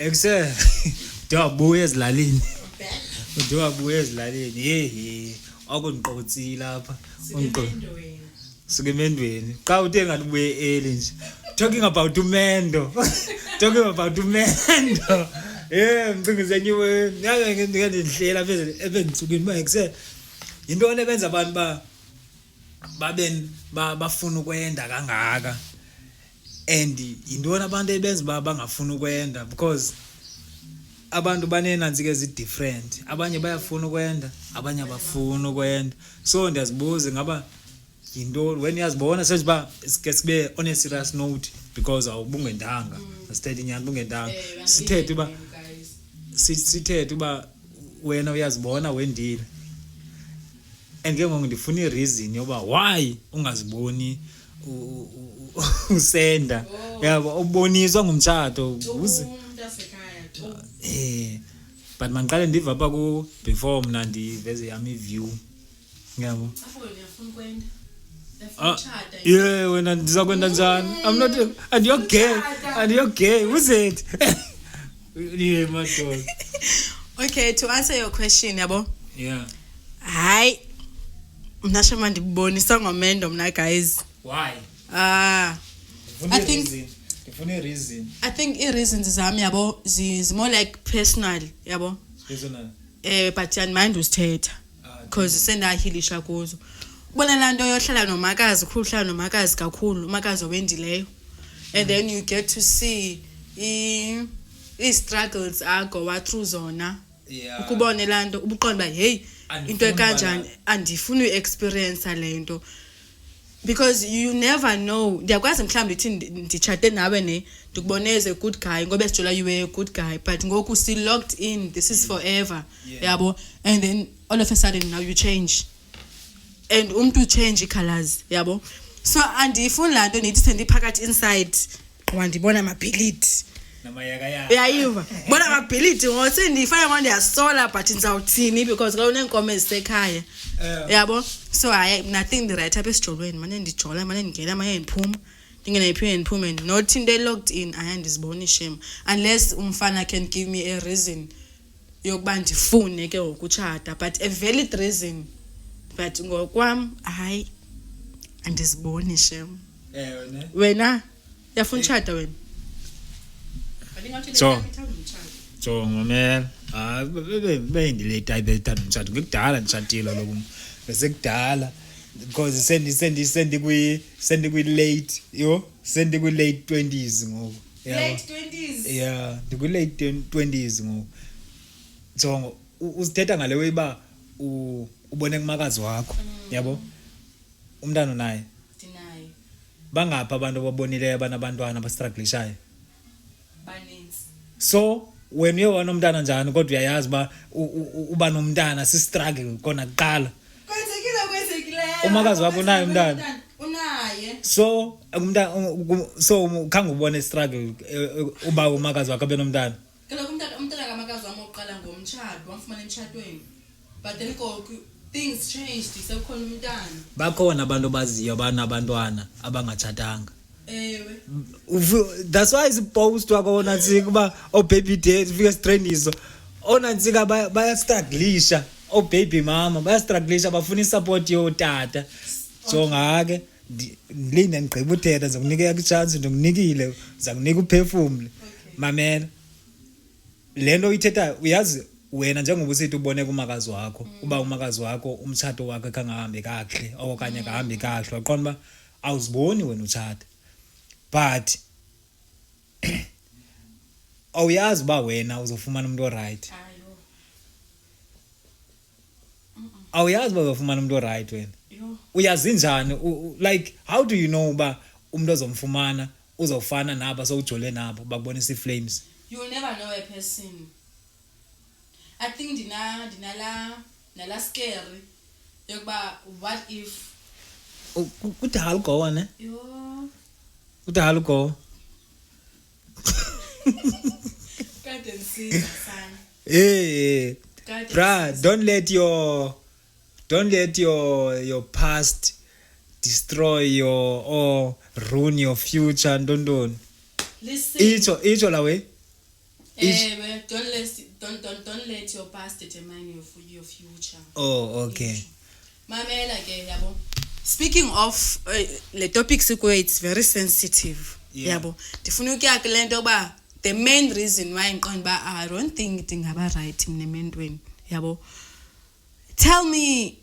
Ekuse dabuya ezilalini. Udabuya ezilalini. Hey, akungiqothi lapha. Ungiqothi. Sukemendweni. Xa uthe ngathi ubuye early nje. Talking about umendo. Talking about umendo. Ngicingise nyiwe. Yake ngihlela phezulu ebengitsukini bayekuse. Into lebenza abantu bafuna ukwenda kangaka. And indona abantu ebenza bangafuna ukwenda because abantu banenantsika ezi different. Abanye bayafuna ukwenda, abanye abafuna ukwenda. So ndiyazibuza ngaba into when uyazibona sethi ba sibe on a serious note because awubungendanga. Asithethe inyani bungendanga. Sithethe uba wena uyazibona wendile. And ke ngoku ndifuna ireason yoba why ungaziboni usenda yabo uboniswa ngumtshato uze but mangiqale ndiva apha ku before mna ndiveze yami view yabo apho uyafuna kwenda yeah wena ndiza kwenda njani I'm not and you're gay who's it yeah my dog. Okay, to answer your question yabo yeah hayi mna shama ndibonisa ngomendo mna guys. Why? I think reasons zami yabo is more like personal yabo. Personal. But mind usithetha because sendahilisha kuzo. Ubona lanto yohlala nomakazi, ukuhlala nomakazi kakhulu, umakazi owendileyo. And then you get to see struggles go through zona. Yeah. Ukubona lanto ubuqonda hey into ekanjani andifuni experience lento. Because you never know. Ndiyakwazi mhlawumbe ithi ndichate nawe ne ndikuboneze a good guy ngoba sijola you were a good guy but ngoku still locked in this is forever yabo and then all of a sudden now you change and umuntu change colors yabo so andifuni lanto nithi sendiphakathi inside wandibona amabhilidi namayaka yayiva bona amabhilidi ngose ndifana ngoba ndiyasola but ndizawuthini because ka unenkomo ezisekhaya yabo so I nothing the right up esijolweni manje ndijola manje ngena manje ndiphuma ndingena iphinde ndiphume not into locked in ayandizibona ishame unless umfana can give me a reason yokuba ndifune ke ukuchata but a valid reason but ngokwami hayi andiziboni ishame wena yafuna uchata wena so ngomela bendile type ethanda umtshato ngikudala ndishatile lokho bese kudala because sendi kwi late sendi kwi late 20s ngoku late 20s yeah ndiku late 20s ngoku so usithetha ngale way ba ubone kumakazi wakho yabo umntana naye dinaye bangapha abantu ababonileyo abanabantwana abastrugglishayo baninzi so when you want umntana njani kodwa uyayazi ba uba nomntana si struggle kona kuqala kwenzekile umakazi wakho naye umntana unaye so so khange ubone struggle uba umakazi wakho benomntana kela umntana kamakazi wami oqala ngomtshado wamfumana emtshadweni but then things changed sekukhona umntana bakhona abantu baziyo abanabantwana abangatshatanga ewe that's why supposed to akona ntsika kuba baby dad ufika strengthiso ona ntsika bayastrugglisha baby mama bayastrugglisha bafuna support yotata so ngake ngilinde ngigqiba uthetha ngizokunika ichance ndikunikile ngizakunika uphefumule mamela lento uyithetha uyazi wena njengoba usithi ubone kumakazi wakho uba umakazi wakho umtshato wakhe kangahambi kahle okanye kahambi kahle waqonda ba awuziboni wena utshata but awuyazi ba wena uzofumana umuntu oright awuyazi ba uzofumana umuntu oright wena uyazi njani like how do you know ba umuntu ozomfumana uzofana naba sowujole nabo bakubonisa iflames you will never know a person. I think nala scary yokuba what if kudala ugowa ne yo kudala ugowa kade nsiza sana bruh don't let your past destroy your or ruin your future ntoni listen itsho la we Don't let your past determine your future. Oh, okay. Mamela ke yabo. Speaking of the topic sikwe, it's very sensitive. Yeah. Yabo. Ndifuna ukuya kule nto ba the main reason why ngiqonda ba I don't think ngaba right mina emendweni. Yabo. Tell me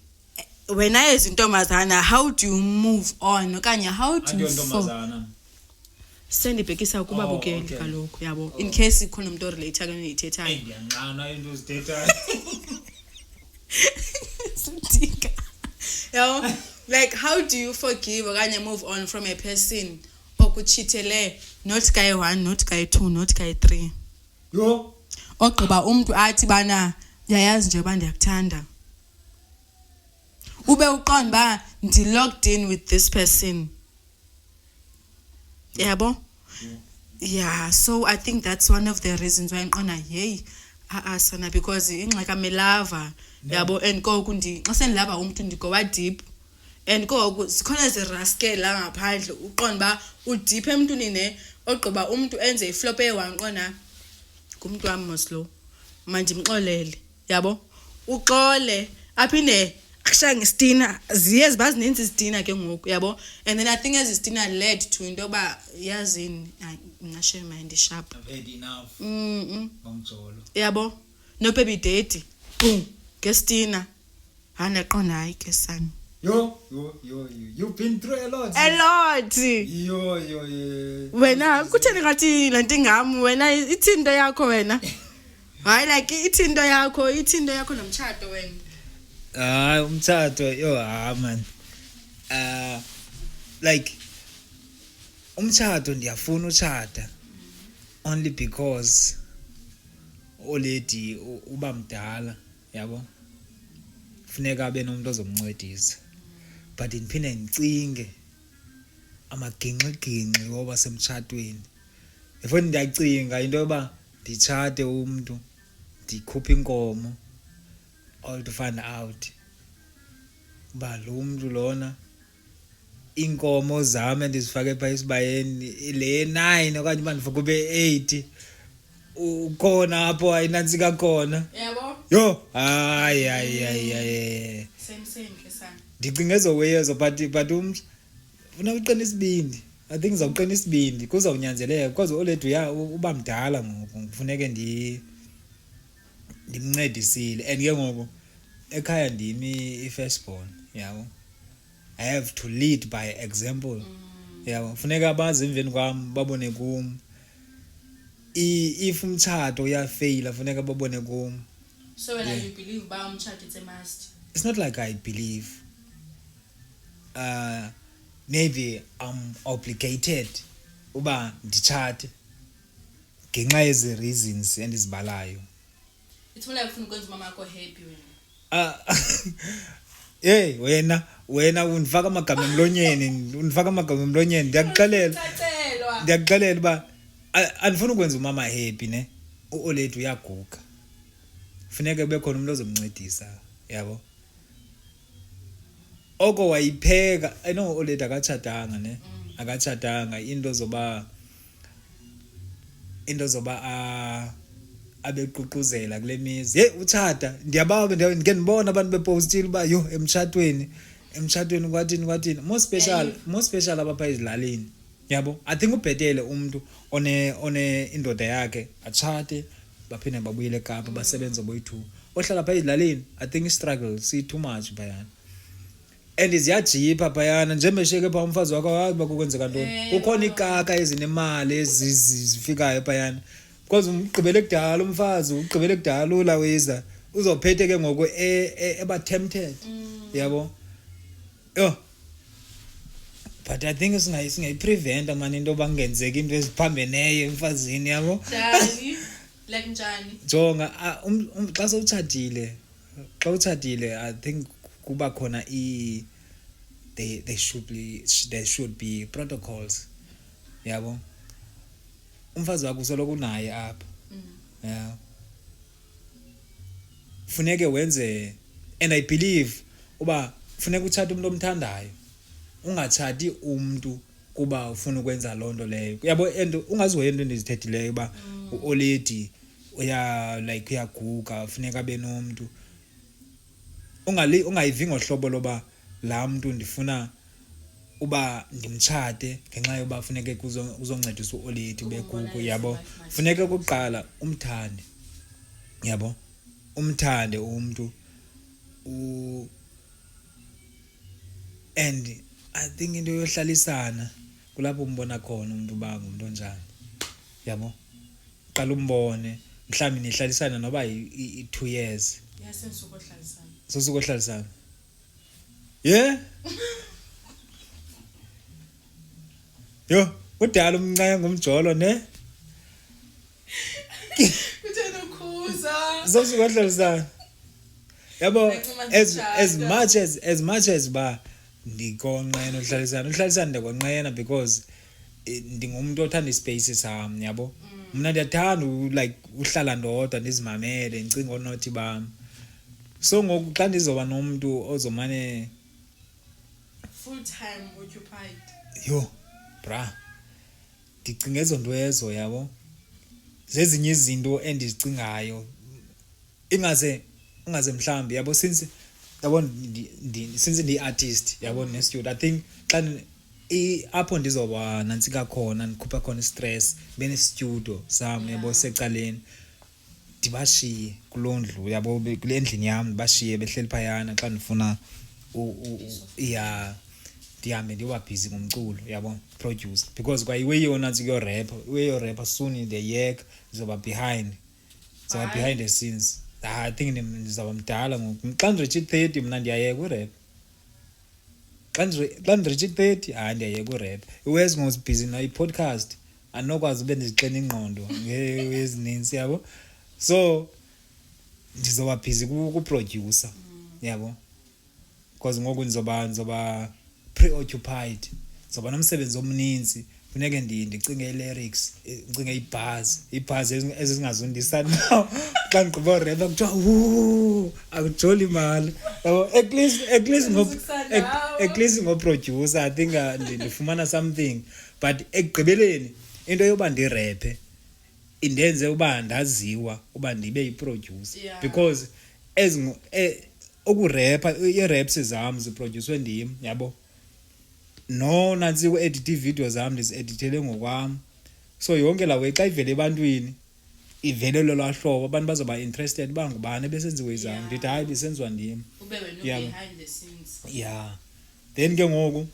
wena ezintombazana, how do you move on okanye how do you Andiyontombazana. sendibhekisa kuba Oh, bukeli okay. kaloku yabo in case ikhona umuntu orelate kanye neyithethayo. Ndiyanqana into zithethayo. Sutika. Yabo, like how do you forgive okanye move on from a person okuchithele not guy 1 not guy 2 not guy 3 Yo. ogqiba umuntu athi bana yayazi nje ba ndiyakuthanda ube uqonda ba ndi locked in with this person yabo. Yeah, so I think that's one of the reasons why ngiqona hey sana because ingxaka melava yabo and koku xa sendilava umuntu ndigowa deep and koku sikhona ziraskel la ngaphandle uqonda ba udeep emntwini ne ogqiba umuntu enze iflop ewanqona kumuntu wami moslo manje imxolele yabo uxole aphinde akusha ngestina ziye zibazininzi izitina ke ngoku yabo and then I think as izitina led to into ba yazini ngashe mind sharp I've had enough. Ngomjolo. yabo no baby daddy boom ngestina hana qona hayi ke sana Yo. You've been through a lot. a lot Yo. wena kutheni ngathi lento ingami wena ithindo yakho wena hayi like ithindo yakho nomtshado wena. Umthatho man. Like umthatho ndiyafuna utshata only because already uba mdala yabo. Funeka abe nomuntu ozomncedisa. But ndiphinde ngicinge amaginxi woba semtshatweni. Efuna ndiyacinga into yoba nditshate umuntu ndikhuphe inkomo all to find out ba lo muntu lona inkomo zami ndizifake pha isibayeni le 9 okanye mandifike kube 8 ukhona apho ayinantsika khona Yabo. yo ay Same ke sana. ndicinga ezoweyezo but ufuna uqina isibindi. I think ngizawuqina isibindi kuzawunyanzeleka because already uba mdala ngoku kufuneke ndimncedisile and ke ngoku ekhaya ndimi i-firstborn yabo. I have to lead by example yabo. Funeka abazi emveni kwami babone kum. If umtshato uyafaila funeka babone kum. So when you believe ba umtshato it's a must. It's not like I believe. Maybe I'm obligated uba nditshate ngenxa yezi reasons endizibalayo. It's more like ufuna ukwenza mama yakho happy wena. Hey wena undifaka amagama emlonyeni ndiyakuxelela uba andifuna ukwenza umama happy ne uOledi uyaguga. Funeka kube khona umuntu ozomncedisa yabo. Oko wayipheka I know uOledi akatshadanga ne akatshadanga into zoba abeququzela kule mizi. Hey utshata ndiyabawa ndike ndibona abantu bepostile ba yo emtshatweni kwathini more special abapha ezilalini yabo. I think ubhetele umuntu one indoda yakhe atshate baphinde babuyele eKapa basebenze boyi2 ohlala pha ezilalini. I think struggle see too much bayana and ziyajipa bayana njemesheke pha umfazi wakho hayi bakukwenzeka ntoni ukhona ikaka ezinemali ezifikayo bayana because ugqibele kudala umfazi ugqibele kudala ulaweza uzophethe ke ngoku eba tempted yabo. Yo but I think singayipreventa man into bangenzeka into eziphambeneyo emfazini yabo. Njani? Like njani? Jonga xa utshadile I think kuba khona there should be protocols yabo. Umfazi wakho usoloko unaye apha yeah. Funeke wenze and I believe uba funeka uthathe umuntu omthandayo ungatshati umuntu kuba ufuna ukwenza lonto leyo yabo. And ungazihoya into endizithethileyo uba uOledi uyaguga funeka benomuntu ungayivi ngohlobo loba la muntu ndifuna uba ndimtshate ngenxa yoba funeke kuzoncedisa uOleti bekuku yabo funeka ukuqala umthande yabo umthande umuntu and I think into yohlalisana kulapho umbona khona umuntu ba ngumuntu onjani yabo qala umbone mhlawumbe nihlalisana noba i2 years sosukohlalisana yeah yo udala umncane ngomjolo ne kuthena ukhuza sosukohlalisana yabo as much as ba ndikonqena uhlalisana ndikonqena because ndingumuntu othanda ispace sami yabo mina ndiyathanda like uhlala ndodwa ndizimamele ndicinga onothi bami so ngoku xa ndizoba nomuntu ozomane full time occupied yo bra ndicinga ezonto ezo yabo zezinye izinto endizicingayo ingaze mhlambi yabo since yabo since ndi-artist yabo ne-studio I think xa apho ndizoba nantsika khona ndikhupha khona stress bene-studio sami yabo secaleni ndibashiye kuloo ndlu yabo kule endlini yam ndibashiye behleli phayana xa ndifuna ndihambe ndiyobabhizi ngomculo yabo produce because kwayiwe yona ntsika soon the yek ndizoba behind the scenes I think ndizaba mdala ngoku xa ndireach 30 mna ndiyayeka urap xa ndireach 30 hayi ndiyayeka urap iwes ngosibhizi nayi-podcast andinokwazi ube ndizixena ingqondo ezininzi yabo so ndizoba busy kuproducer yabo because ngoku ndizoba preoccupied ndizoba nomsebenzi omninzi funeke ndicinge i-lyrics ndicinge ii-bars ezingazundisa now xa ndigqiba urap kuthiwa akujoli imali yabo at least ngoproducer I think ndifumana something but ekugqibeleni into yoba ndirephe indenze uba ndaziwa uba ndibe yiproducer because ukurepa ii-raps zam ziproducwe ndim yabo no nansi uedit iividiyo zam ndizi-edithele ngokwam so yonke laa way xa ivele ebantwini ivele lolwaa hlobo abantu bazoba interested uba ngubani ebesenziwe zam ndithi hayi besenziwa ndim yeah then ke ngoku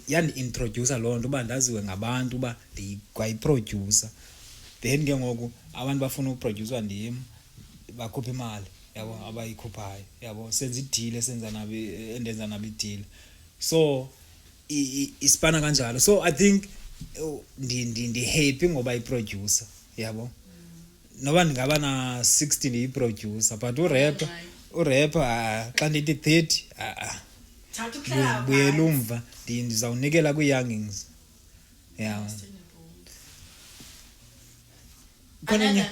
yandi-introducer loo nto uba ndaziwe ngabantu uba ndikwayiproducer then ke ngoku abantu bafuna uproducwa ndim bakhupha imali yabo abayikhuphayo yabo senza idile endenza nabo idile so ispana kanjalo so I think ndi-happy ngoba iproducer yabo noba ndingaba na 60 ndiyiproducer but urapper xa ndithi 30 buyela umva ndizawunikela kwii-youngings yeah khona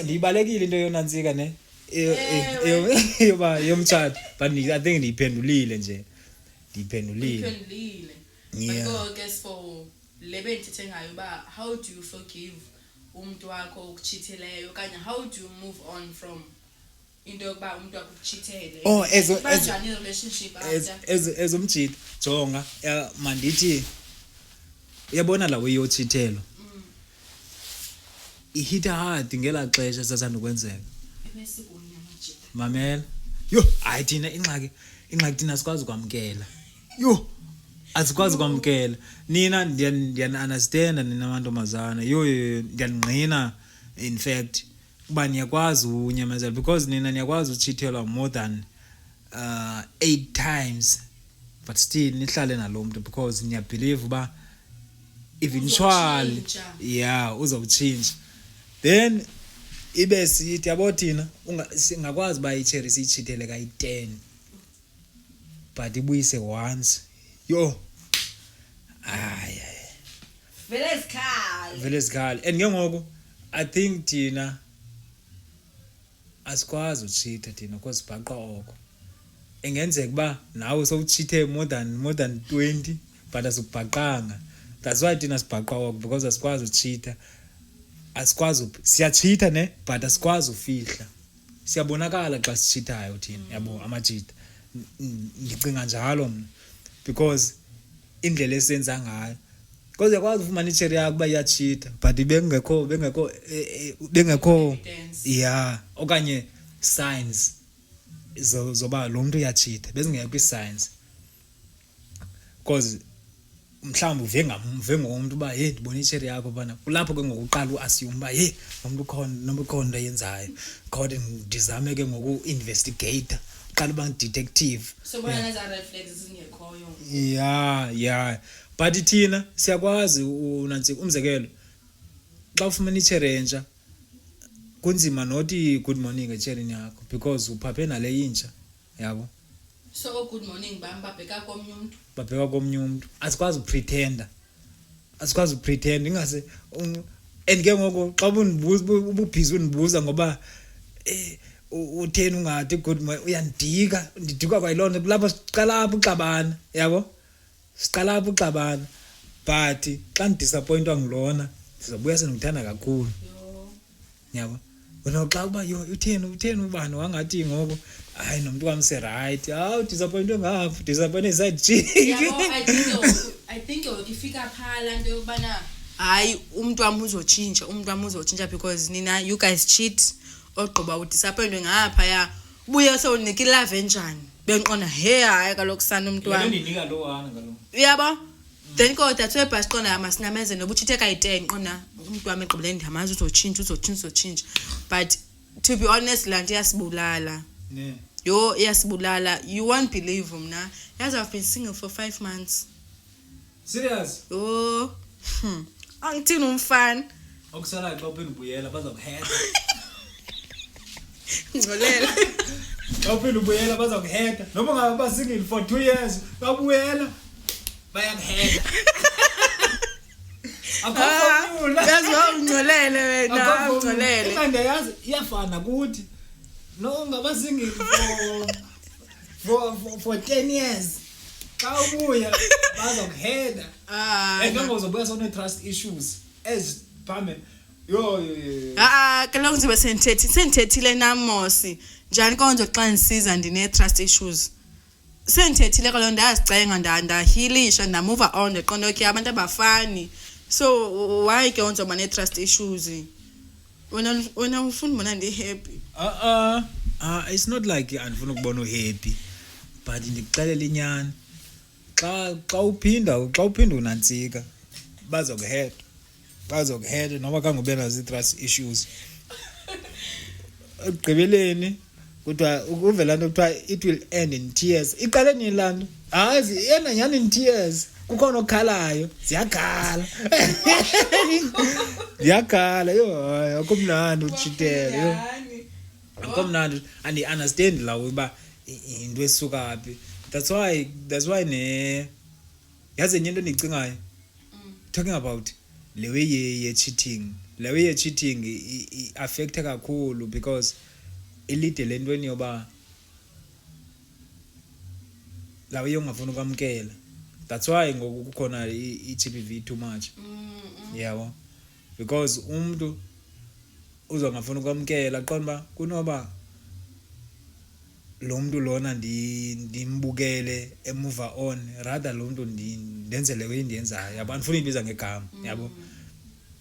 ndiyibalekile into yonantsika ne yoba yomtshato but I think ndiyiphendulile nje yeah guess for lebe ndithethe ngayo uba how do you forgive umuntu wakho ukuchitheleyo okanye how do you move on from into yokuba umuntu wakho ukuchithele banjani relationship ezomjito jonga mandithi uyabona la weyochithelo ihita hard ngelaa xesha sasanda ukwenzeka mamela yo hayi thina ingxaki thina sikwazi ukwamkela yo asikwazi ukwamkela nina ndiyana-understanda nina amantombazana yo ndiyaningqina in fact uba niyakwazi unyamezela because nina niyakwazi uchithelwa more than 8 times but still nihlale nalo mntu because niyabhelieve uba eventually uzawutshintsha then ibe sithi yabo thina singakwazi uba icherry siyitshithele kayi-10 but ibuyise once yo vele zikhali and ke ngoku I think thina asikwazi utshitha thina kozibhaqa oko engenzeka uba nawe sowutshithe more than 20 but asukubhaqanga that's why thina sibhaqa oko because asikwazi utshitha asikwazi siyachitha ne but asikwazi ufihla siyabonakala xa sichithayo thina yabo amachitha ngicinga njalo mina because indlela esenza ngayo because yakwazi ufumana icherry yakho kuba iyachitha but bengekho yeah okanye signs zoba lo muntu uyachitha bezingekho i-signs because mhlawumbe uve ngomuntu uba hey ndibona icherry yakho bana kulapho ke ngokuqala uassume uba hey umuntu ukhona into yenzayo kodwa ndizame ke ngoku-investigate uqala uba detective so bona neza reflex zingekhoyo yeah but thina siyakwazi unansi umzekelo xa ufumana icherry entsha kunzima nothi good morning echerryni yakho because uphaphe nale intsha yabo so good morning babheka komnye umuntu asikwazi upretend ingase and ke ngoko xa ububhizi unibuza ngoba utheni ungathi good morning uyandika ndidikwa kwayilonto lapho siqala apho uxabana yabo siqala apho uxabana but xa ndidisappointwa ngilona sizobuya sendikuthanda kakhulu yabo wena xa uba yo utheni ubani wangathi ngoko hayi nomuntu wamse right disappointwe ngapha disappointed side chick yabo I think ifika phala into yobana hayi umuntu wami uzotshintsha because nina you guys cheat ogqiba udisappointwe ngapha ya buye sewunika ilove enjani benqona hey hayi kaloku sana umuntu wami ndinika lo wana kaloku yabo then kodwa thathe basiqona amasinameze noba uchithe kayi10 qona umuntu wami egqibele ndiyamazi uzotshintsha but to be honest lanto iyasibulala yo iyasibulala you won't believe mna yazi I've been single for 5 months serious oh angithini umfana okusalayo xa uphinde ubuyela bazakuheda ngcolela xa uphinde ubuyela bazakuheda noma ngabe basingle for 2 years babuyela bayakuheda yazi ungcolele wena ungcolele kanti yazi iyafana kuthi no ngabasingle for 10 years xa ubuya bazokuheda ngozobuya sone trust issues eziphambe yo kaloku ngizobe sendithethile namosi njani konje xa ndisiza ndine trust issues sendithethile kaloku ndazicenga ndahilisha ndamove on ndeqonda okay abantu abafani so why ke onzoba ne trust issues wena ufuna ubona ndi-happy it's not like andifuna ukubona uhappy but ndikuxelela inyani xa uphinda unantsika bazokuheda noba kangobe nazo i-trust issues ekugqibeleni kuthiwa uvela nto kuthiwa it will end in tears iqale nini laa nto hayi yena nyhani in tears kukhona okukhalayo ziyakhala yo akumnandi utshitele akumnandi andi-understand lawo uba yinto esuka phi that's why yazi enye into endiyicingayo talking about le way ye-cheating i-affecte kakhulu because ilide le ntweni yoba lawe ungafuna ukwamkela that's why ngoku kukhona i-GBV too much yabo because umuntu uzongafuna ukwamkela qonda uba kunoba lo muntu lona ndimbukele emove on rather lo muntu ndenze le way ndiyenzayo yabo andifuna ibiza ngegama yabo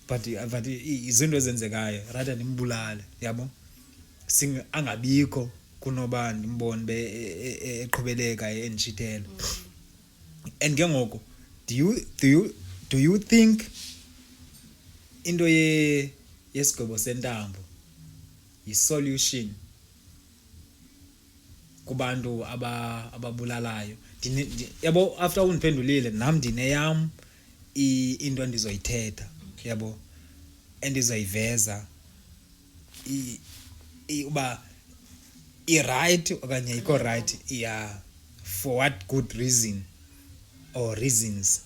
but izinto ezenzekayo rather ndimbulale yabo angabikho kunoba ndimbone eqhubeleka endishithela and ke ngoko do you think into yesigwebo sentambo yi-solution kubantu ababulalayo yabo after undiphendulile nam ndineyam into endizoyithetha yabo endizoyiveza uba i-right okanye ayikho right yeah for what good reason or reasons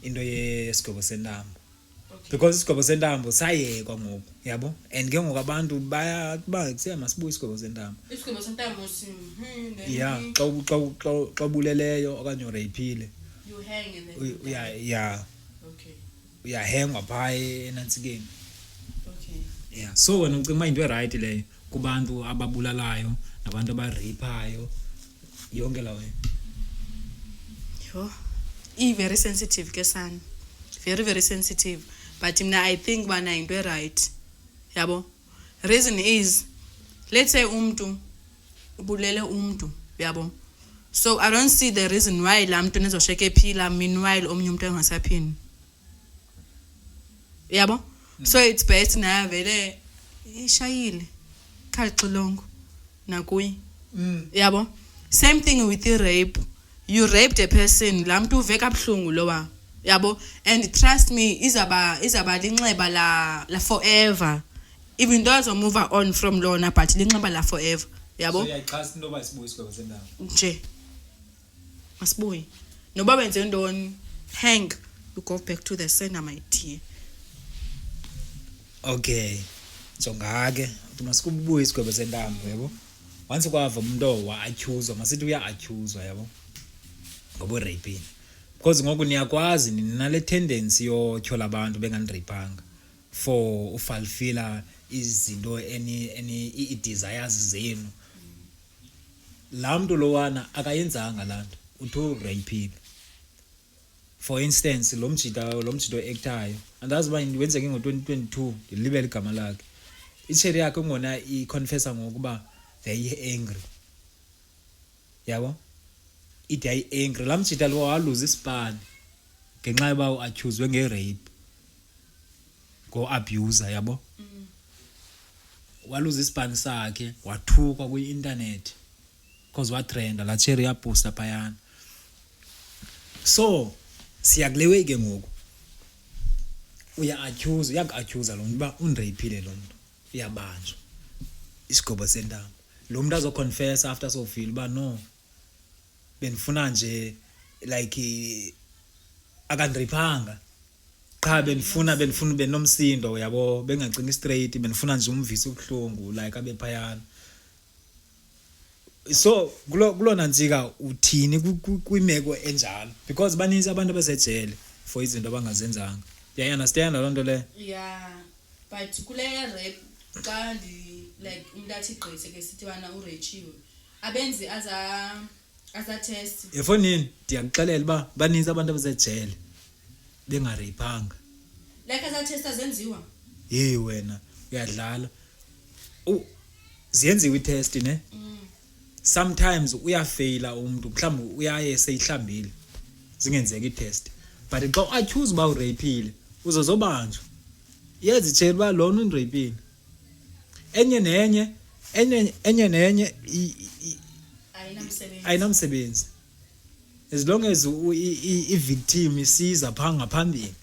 into yesigwebo sentambo because isigwebo sentambo sayekwa ngoku yabo and ke ngoku abantu bayakuba kusiya masibuye isigwebo sentambo yeah xa ubuleleyo okanye ureyphile uyahengwa phaa enantsikeni Yeah, so wena ucinga into right leyo kubantu ababulalayo nabantu abarapeayo yonke lawo. Yo, very sensitive ke sana. Very sensitive. But I think bana into right. Yabo. Reason is, let's say umntu ubulele umntu, yabo. So I don't see the reason why la mntu nezosheke phila meanwhile omnye umuntu engasaphini. Yabo. So it's best na vele ishayile khalixilongo nakuyi. Yabo. Same thing with the rape. You raped a person, la mntu uveka abhlungu lowa. Yabo. And trust me, izaba linxeba la forever. Even though move on from lona, but linxeba la forever. Yabo. So uyayichasa into yoba sibuye isigwebo sendawo. Nje. Masibuye. Noba wenze ntoni, hang, you go back to the sender, my dear. Okay. Jonga ke masikubuye isigwebo sentambo yabo. Once kwava umuntu wa-accuse masithi uya-accuse yabo ngobo raping. Because ngoku niyakwazi ninale tendency yotyhola abantu benganirapanga for ufulfilla izinto i-desires zenu. La mntu lowana akayenzanga laa nto uthu rapile. For instance lo mjito actayo andazi uba wenzeke ngo-2022 ndilibele igama lakhe. Itsheri yakhe ngona iconfessa ngokuba yayi-angry yabo ithi yayi-angry. Laa mjita lo waluza isipani ngenxa yoba u-accuswe nge-rape ngo-abuser yabo. Waluza isipani sakhe wathukwa kwi-internet because watrenda laa tsheri yabhusta phayana. So siyakulewe ke ngoku uyaku-accuser lo mntu uba undireyphile lo mntu uyabanjwa isigwebo sentambo. Lo mntu azoconfessa after sofile uba no bendifuna nje like akandireyphanga qha bendifuna benomsindo yabo bengacini straight bendifuna nje umvisa ubuhlungu like abe phayana. So kulona ntsika uthini kwimeko enjalo because baninzi abantu abasejele for izinto abangazenzanga. Yeah, you understand loo nto leyo? Yeah, but kule rape xa like umuntu athi gqithe ke sithi bana urechiwe abenzi aza test. Efonini ndiyakuxelela uba baninzi abantu abasejele bengareyphanga. Like aza test azenziwa? Hey wena uyadlala. Ziyenziwe i-test ne? Sometimes uyafaila umuntu mhlawumbe uyaye seyihlambile zingenzeki i-test. But xa u-accuse uba ureyphile uzozobanjwa. Yenza itshela uba lona undireyphile. Enye nenye ayinamsebenzi. As long as i-victim isiza phaa ngaphambili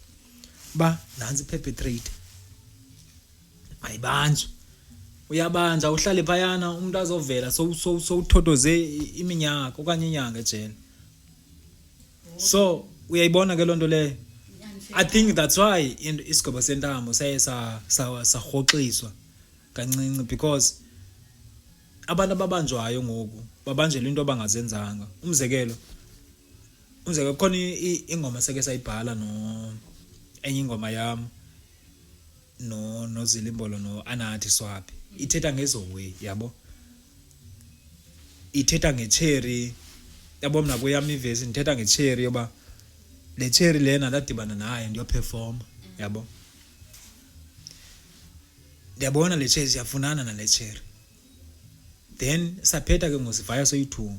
ba nantsi i-perpetrator mayibanjwe. Uyabanja uhlale phayana umuntu azovela sowuthothoze iminyaka okanye inyanga ejele. So uyayibona ke loo nto leyo. I think that's why isigwebo sentambo saye sarhoxiswa kancinci because abantu ababanjwayo ngoku babanjelwa into abangazenzanga. Umzekelo khona ingoma seke sayibhala enye ingoma yam noZilimbolo no-Anathi Swaphi ithetha ngezowe yabo. Ithetha ngecherry yabo. Mna kuyam ivesi ndithetha ngecherry yoba le cherry lena ndadibana naye ndiyoperforma yabo. Ndiyabona le cherry siyafunana nale cherry. Then saphetha ke ngosivaya soyi-2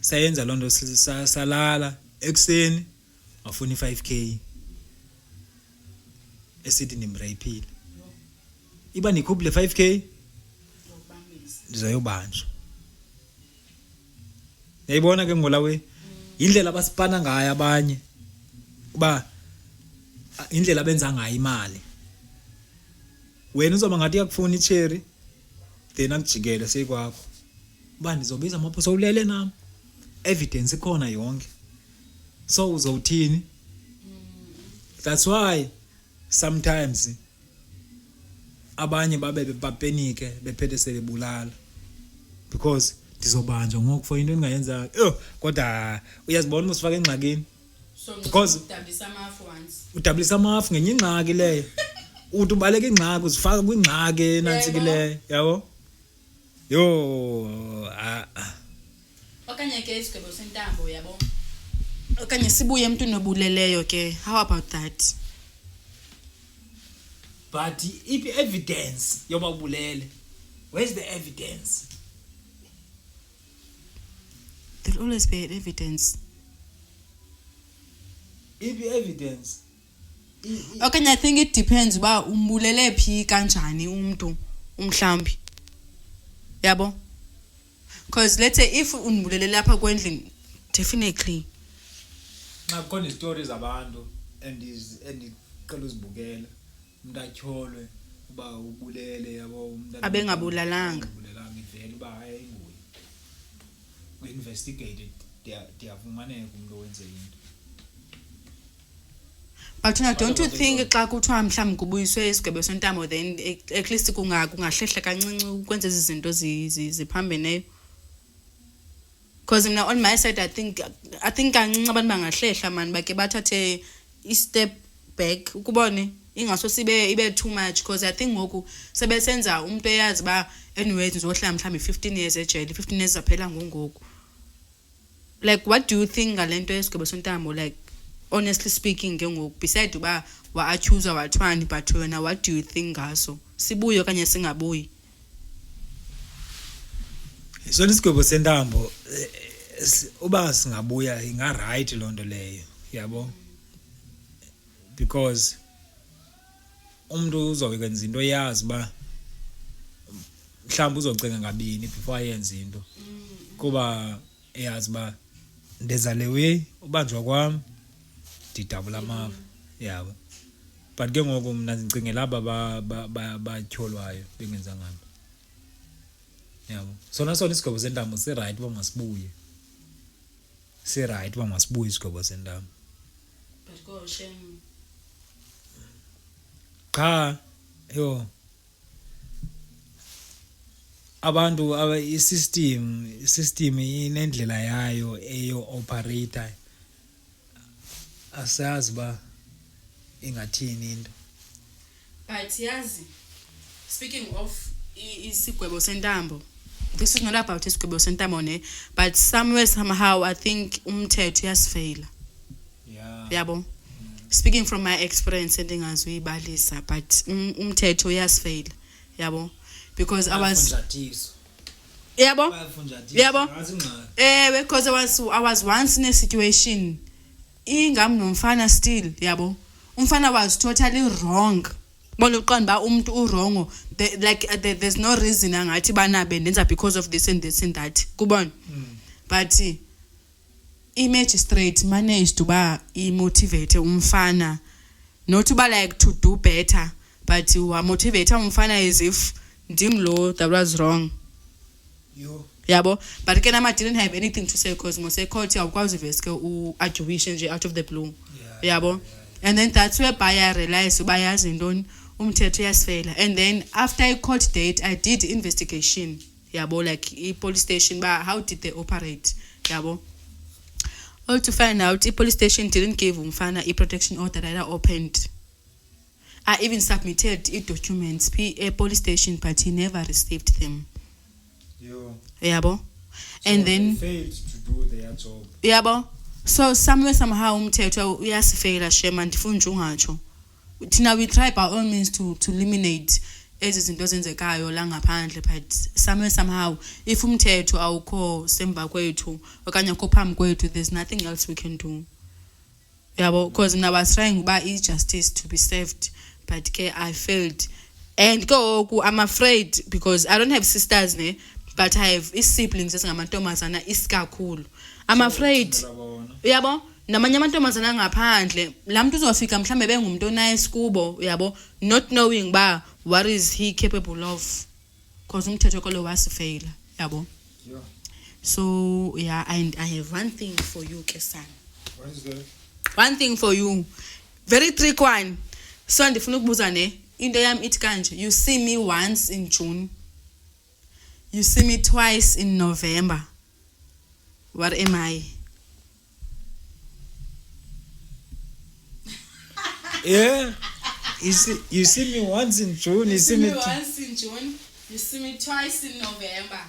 sayenza loo nto salala ekuseni wafuna i-5K esithi ndimreyphile. Iba ndikhuphe le 5K ndizoyobanjwa. Yayibona ke ngolawe indlela abasipana ngayo abanye uba indlela abenza ngayo imali. Wena uzoba ngathi yakufuna icherry then akujikele seyikwakho uba ndizobiza amaphosha ulele nam evidence ikhona yonke. So uzowuthini? That's why sometimes abanye babe bapenike bephethe sebebulala because ndizobanjwa ngoku for into engayenza. Kodwa uyazibona usifaka engxakini because udabulisa amafu ngenye ingxaki leyo. uthi ubaleka ingxaki uzifaka kwingxaki nantsikileyo yabo yo okanye ke isigwebo sentambo yabo okanye sibuye emntwini obuleleyo ke how about that but if evidence yoba ubulele where's the evidence there'll always be evidence if evidence okanye I think it depends uba umbulele phi kanjani umuntu umhlambi yabo because let's say if unibulele lapha kwendlini definitely nakhona stories abantu and cela uzibukela umuntu atyholwe uba ubulele yabo umuntu abengabulalanga ivele uba hayi nguye we-investigated diyafumaneka umuntu owenze into but don't you think xa kuthiwa mhlawumbi kubuyiswe isigwebo sentamo then at least kungahlehla kancinci ukwenza izinto ziphambeneyo because mina on my side I think kancinci abantu bangahlehla man bake bathathe i-step back ukubone ingaso ibe too much because I think ngoku sebesenza umuntu eyazi ba anyways ngizohlala mhlawumbi 15 years ejele 15 years aphela ngoku like what do you think ngalento yesigwebo sentamo like honestly speaking ngoku beside uba wa-accuse wathwani but wena what do you think ngaso sibuye okanye singabuyi sona isigwebo sentambo uba singabuya inga-right loo nto leyo yabo because umuntu uzokwenza into yazi uba mhlawumbi uzocinga ngabini before ayenze into kuba eyazi uba ndezalewe ubanjwa kwam didabula amava yabo but ke ngoku mna ndicingela aba batyholwayo bengenzanga nto yabo sona isigwebo sentambo si-right uba masibuye si-right uba masibuye isigwebo sentambo cha yo abantu i-system inendlela yayo eyo-operator asazi ba ingathini into but yazi speaking of isigwebo sentambo this is not about isigwebo sentambo ne but somewhere somehow I think umthetho yasifeyila yabo speaking from my experience endingazuyibalisa but umthetho yasifeyila yabo because I was yabo because I was once in a situation ingam nomfana still yabo umfana was totally wrong bona uqonda ba umuntu uwrong there's no reason angathi bana bendenza because of this and this and that kubona but i-magistrate managed uba i-motivate umfana not uba like to do better but wa-motivate umfana as if ndim lo that was wrong yabo but ke nama didn't have anything to say because mose court awukwazi veske u-adjuition nje out of the blue yabo and then that's where I realized uba yazi ntoni umthetho yasifela and then after a court date I did investigation yabo like i-police station ba how did they operate yabo all to find out i-police station didn't give umfana i-protection order that I opened. I even submitted i-documents police station but he never received them yabo and so then they failed to do their job yabo so somewhere somehow umthetho uyasifeyila shema ndifunje ungatsho thina we try by all means to eliminate ezi zinto ezenzekayo la ngaphandle but somewhere somehow if umthetho awukho semva kwethu okanye akho phambi kwethu there's nothing else we can do yabo because I was trying uba i-justice to be served but ke I failed and go I'm afraid because I don't have sisters ne but I have siblings esingamantombazana isikakhulu I'm afraid yabo namanye amantombazana ngaphandle la muntu uzofika mhlambe bengumuntu nice kubo yabo not knowing ba what is he capable of because umthetho kolo wasifeyila yabo so yeah and I have one thing for you Kesan. What is that? One thing for you very trick one so ndifuna ukubuza ne into yami ithi kanje you see me once in June you see me twice in November what am I? Yeah You see me once in June, You see me once in June, you see me twice in November.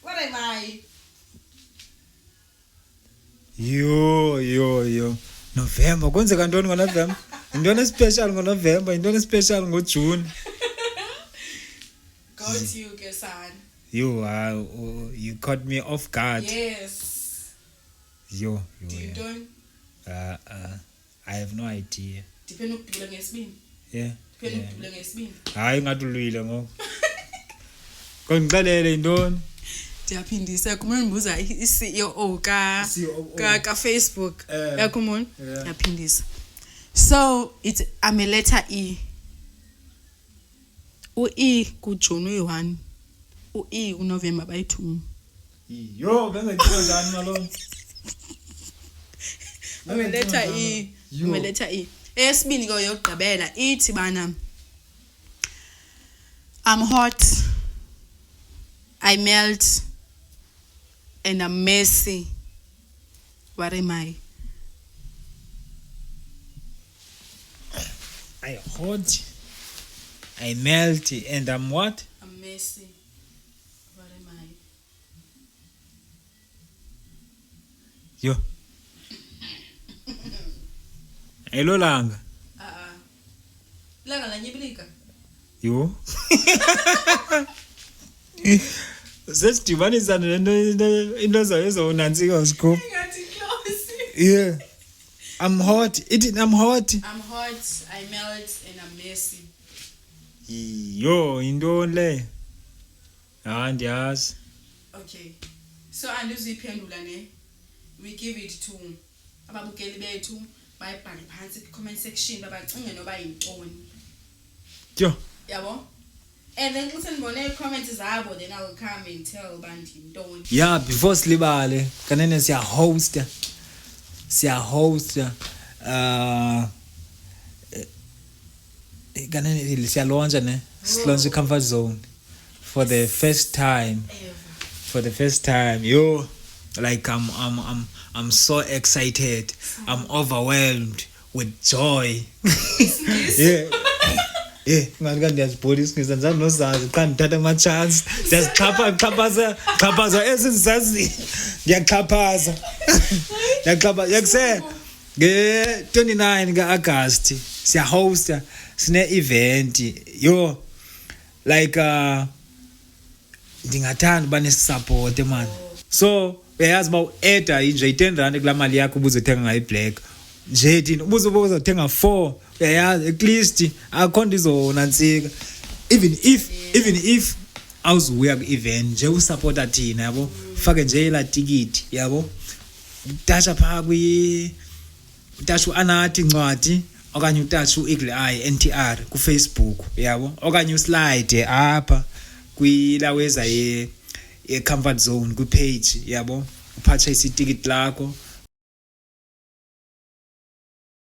What am I? Yo. November. Kwenzeka ntoni ngoNovember? Intoni special ngoNovember, intoni special ngoJune. Go to you, Kesan. You caught me off guard. Yes. Yo. Do you don't? I have no idea. Depend ukudula ngesibini. Yeah. Depend ukudula ngesibini. Hayi ngathi ulwile ngoku. Kongiqalele intoni? Ndiyaphindisa kumele ndibuza i-CEO ka Facebook. Yakhumona? Yaphindisa. So it's I'm a letter E. U-E kuJune uyi-1. U-E uNovember bayi-2. Yo, benza njani malona? I'm a letter E. I'm a letter E. Eyesibini ko yokugqibela ithi bana I'm hot, I melt, and I'm messy. What am I? I hot, I melt, and I'm what? I'm messy. What am I? Yo. Hello langa. Langa la nyibilika. Yo. Sesidibanisa into zayo uScoop. Ngathi close. Yeah. I'm hot. I'm hot. I'm hot, I melt, and I'm messy. Yo, intoni le? Ndiyazi. Okay. So andiziphendula ne. We give it to ababukeli bethu bayibhale phansi comment section babacinge noba yintoni. Yo. Yabo? And then listen bone comments zabo then I will come and tell bantu yintoni. Yeah, before silibale, kanene siya host kanene siya launch ne. Launch Comfort Zone for the first time. For the first time. Yo, like I'm so excited. I'm overwhelmed with joy. Yeah. Ngathi ndiyazibhodisa ngizanjani nozazi xa ndithatha ama chance ndiyazixhaphaza ezizazi ndiyaxhaphaza yakuse nge-29 ka-August siya hosta sine event yo like ndingathanda uba nesisupport man. So uyayazi uba u-eda inje yi-R10 kulaa mali yakho ubuzothenga ngayo iblack nje thina ubuzothenga 4 uyayazi at least akho nto izonantsika even if awuzuya ku-event nje usupporta thina yabo ufake nje la tikiti yabo utasha phaa utasha u-Anathi Ncwadi okanye utasha u-Eagle Eye NTR kuFacebook yabo okanye uslide apha kwilaweza ye-Comfort Zone ku-page yabo upurchase itikiti lakho